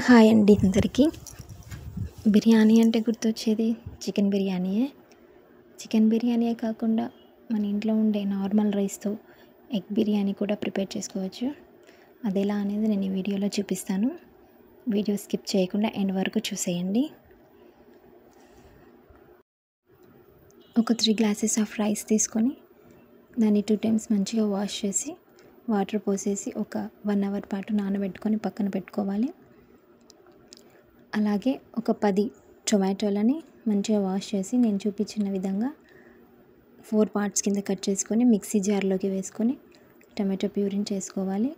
Hi అండి అందరికీ. బిర్యానీ అంటే గుర్తొచ్చేది చికెన్ బిర్యానీయే. చికెన్ బిర్యానీయే కాకుండా మన ఇంట్లో ఉండే నార్మల్ రైస్తో ఎగ్ బిర్యానీ కూడా ప్రిపేర్ చేసుకోవచ్చు. అది ఎలా అనేది నేను ఈ వీడియోలో చూపిస్తాను. వీడియో స్కిప్ చేయకుండా ఎండ్ వరకు చూసేయండి. ఒక 3 గ్లాసెస్ ఆఫ్ రైస్ తీసుకొని దాన్ని 2 టైమ్స్ మంచిగా వాష్ చేసి వాటర్ పోసేసి ఒక 1 అవర్ పాటు నానబెట్టుకొని పక్కన పెట్టుకోవాలి. అలాగే ఒక 10 టొమాటోలని మంచిగా వాష్ చేసి నేను చూపించిన విధంగా 4 పార్ట్స్ కింద కట్ చేసుకొని మిక్సీ జార్లోకి వేసుకొని టమాటో ప్యూరీని చేసుకోవాలి.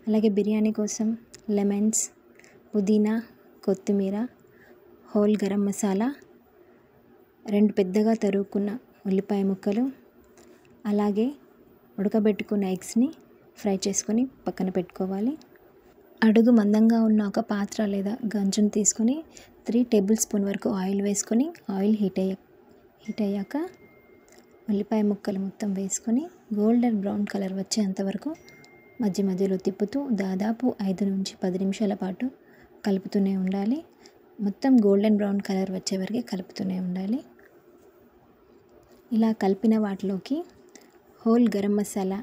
అలాగే బిర్యానీ కోసం లెమన్స్, పుదీనా, కొత్తిమీర, హోల్ గరం మసాలా, 2 పెద్దగా తరుగుకున్న ఉల్లిపాయ ముక్కలు, అలాగే ఉడకబెట్టుకున్న ఎగ్స్ని ఫ్రై చేసుకొని పక్కన పెట్టుకోవాలి. అడుగు మందంగా ఉన్న ఒక పాత్ర లేదా గంజును తీసుకొని 3 టేబుల్ స్పూన్ వరకు ఆయిల్ వేసుకొని ఆయిల్ హీట్ అయ్యాక ఉల్లిపాయ ముక్కలు మొత్తం వేసుకొని గోల్డెన్ బ్రౌన్ కలర్ వచ్చేంత వరకు మధ్య మధ్యలో తిప్పుతూ దాదాపు 5 నుంచి 10 నిమిషాల పాటు కలుపుతూనే ఉండాలి. మొత్తం గోల్డెన్ బ్రౌన్ కలర్ వచ్చే వరకు కలుపుతూనే ఉండాలి. ఇలా కలిపిన వాటిలోకి హోల్ గరం మసాలా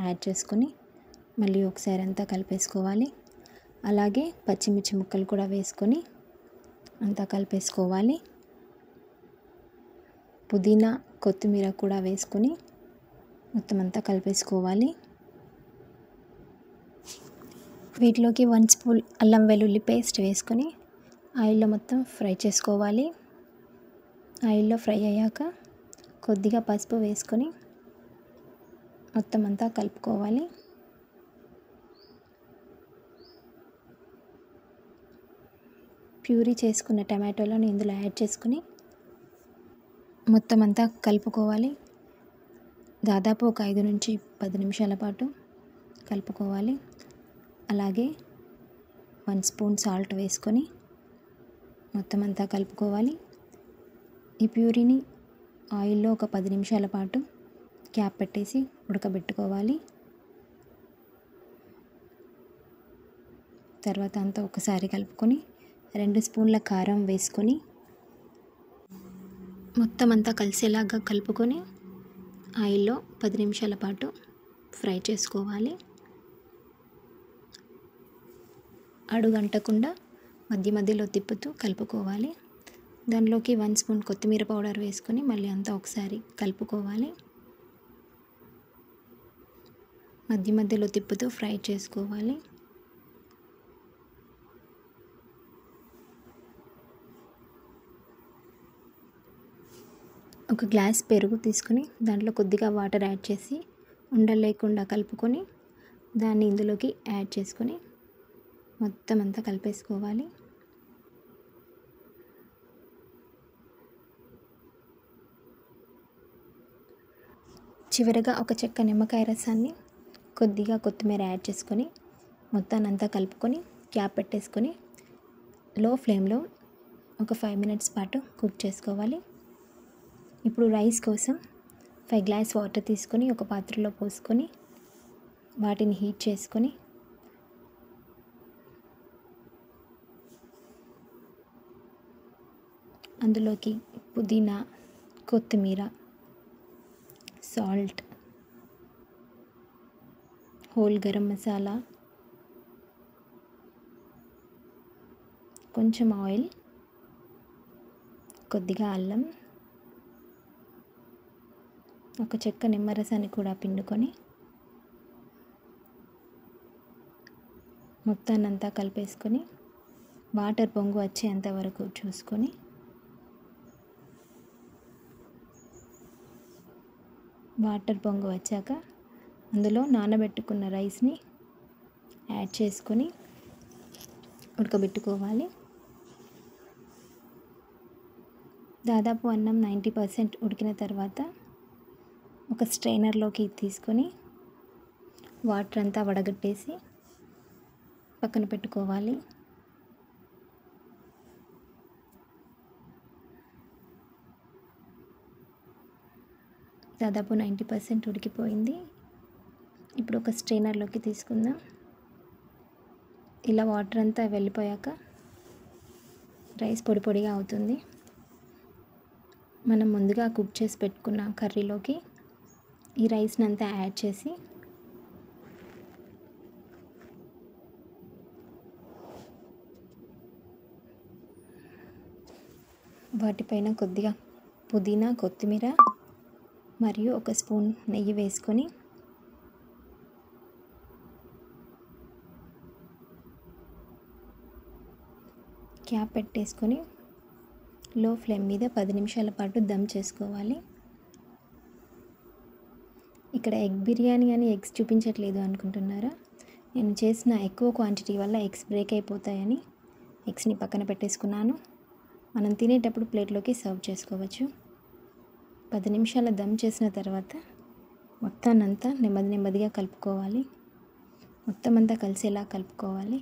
యాడ్ చేసుకొని మళ్ళీ ఒకసారి అంతా కలిపేసుకోవాలి. అలాగే పచ్చిమిర్చి ముక్కలు కూడా వేసుకొని అంతా కలిపేసుకోవాలి. పుదీనా, కొత్తిమీర కూడా వేసుకొని మొత్తం అంతా కలిపేసుకోవాలి. వీటిలోకి 1 స్పూన్ అల్లం వెల్లుల్లి పేస్ట్ వేసుకొని ఆయిల్లో మొత్తం ఫ్రై చేసుకోవాలి. ఆయిల్లో ఫ్రై అయ్యాక కొద్దిగా పసుపు వేసుకొని మొత్తం అంతా కలుపుకోవాలి. ప్యూరీ చేసుకున్న టమాటోలను ఇందులో యాడ్ చేసుకుని మొత్తం అంతా కలుపుకోవాలి. దాదాపు ఒక 5 నుంచి 10 నిమిషాల పాటు కలుపుకోవాలి. అలాగే 1 స్పూన్ సాల్ట్ వేసుకొని మొత్తం అంతా కలుపుకోవాలి. ఈ ప్యూరీని ఆయిల్లో ఒక 10 నిమిషాల పాటు క్యాప్ పెట్టేసి ఉడకబెట్టుకోవాలి. తర్వాత అంతా ఒకసారి కలుపుకొని 2 స్పూన్ల కారం వేసుకొని మొత్తం అంతా కలిసేలాగా కలుపుకొని ఆయిల్లో 10 నిమిషాల పాటు ఫ్రై చేసుకోవాలి. అడుగంటకుండా మధ్య మధ్యలో తిప్పుతూ కలుపుకోవాలి. దానిలోకి 1 స్పూన్ కొత్తిమీర పౌడర్ వేసుకొని మళ్ళీ అంతా ఒకసారి కలుపుకోవాలి. మధ్య మధ్యలో తిప్పుతూ ఫ్రై చేసుకోవాలి. ఒక గ్లాస్ పెరుగు తీసుకొని దాంట్లో కొద్దిగా వాటర్ యాడ్ చేసి ఉండలు లేకుండా కలుపుకొని దాన్ని ఇందులోకి యాడ్ చేసుకొని మొత్తం అంతా కలిపేసుకోవాలి. చివరగా ఒక చెక్క నిమ్మకాయ రసాన్ని కొద్దిగా కొత్తిమీర యాడ్ చేసుకొని మొత్తాన్ని అంతా కలుపుకొని క్యాప్ పెట్టేసుకొని లో ఫ్లేమ్లో ఒక 5 మినిట్స్ పాటు కుక్ చేసుకోవాలి. ఇప్పుడు రైస్ కోసం 5 గ్లాస్ వాటర్ తీసుకొని ఒక పాత్రలో పోసుకొని వాటిని హీట్ చేసుకొని అందులోకి పుదీనా, కొత్తిమీర, సాల్ట్, హోల్ గరం మసాలా, కొంచెం ఆయిల్, కొద్దిగా అల్లం, ఒక చెక్క నిమ్మరసాన్ని కూడా పిండుకొని మొత్తాన్నంతా కలిపేసుకొని వాటర్ పొంగు వచ్చేంత వరకు చూసుకొని వాటర్ పొంగు వచ్చాక అందులో నానబెట్టుకున్న రైస్ని యాడ్ చేసుకొని ఉడకబెట్టుకోవాలి. దాదాపు అన్నం 90% ఉడికిన తర్వాత ఒక స్ట్రైనర్లోకి తీసుకొని వాటర్ అంతా వడగట్టేసి పక్కన పెట్టుకోవాలి. దాదాపు 90% ఉడికిపోయింది. ఇప్పుడు ఒక స్ట్రైనర్లోకి తీసుకుందాం. ఇలా వాటర్ అంతా వెళ్ళిపోయాక రైస్ పొడి పొడిగా అవుతుంది. మనం ముందుగా కుక్ చేసి పెట్టుకున్న కర్రీలోకి ఈ రైస్ని అంతా యాడ్ చేసి వాటిపైన కొద్దిగా పుదీనా, కొత్తిమీర మరియు ఒక స్పూన్ నెయ్యి వేసుకొని క్యాప్ పెట్టేసుకొని లో ఫ్లేమ్ మీద 10 నిమిషాల పాటు దమ్ చేసుకోవాలి. ఇక్కడ ఎగ్ బిర్యానీ అని ఎగ్స్ చూపించట్లేదు అనుకుంటున్నారా? నేను చేసిన ఎక్కువ క్వాంటిటీ వల్ల ఎగ్స్ బ్రేక్ అయిపోతాయని ఎగ్స్ని పక్కన పెట్టేసుకున్నాను. మనం తినేటప్పుడు ప్లేట్లోకి సర్వ్ చేసుకోవచ్చు. 10 నిమిషాల దమ్ చేసిన తర్వాత మొత్తాన్నంతా నెమ్మదిగా కలుపుకోవాలి. మొత్తం అంతా కలిసేలా కలుపుకోవాలి.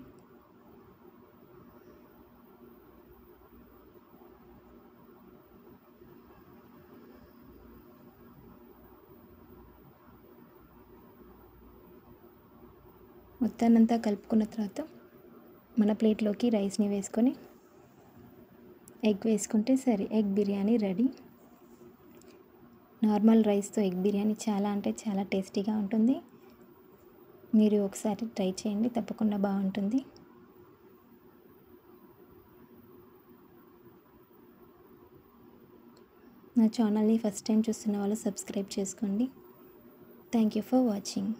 మొత్తాన్నంతా కలుపుకున్న తర్వాత మన ప్లేట్లోకి రైస్ని వేసుకొని ఎగ్ వేసుకుంటే సరే ఎగ్ బిర్యానీ రెడీ. నార్మల్ రైస్తో ఎగ్ బిర్యానీ చాలా అంటే చాలా టేస్టీగా ఉంటుంది. మీరు ఒకసారి ట్రై చేయండి, తప్పకుండా బాగుంటుంది. నా ఛానల్ని ఫస్ట్ టైం చూస్తున్న వాళ్ళు సబ్స్క్రైబ్ చేసుకోండి. Thank you for watching.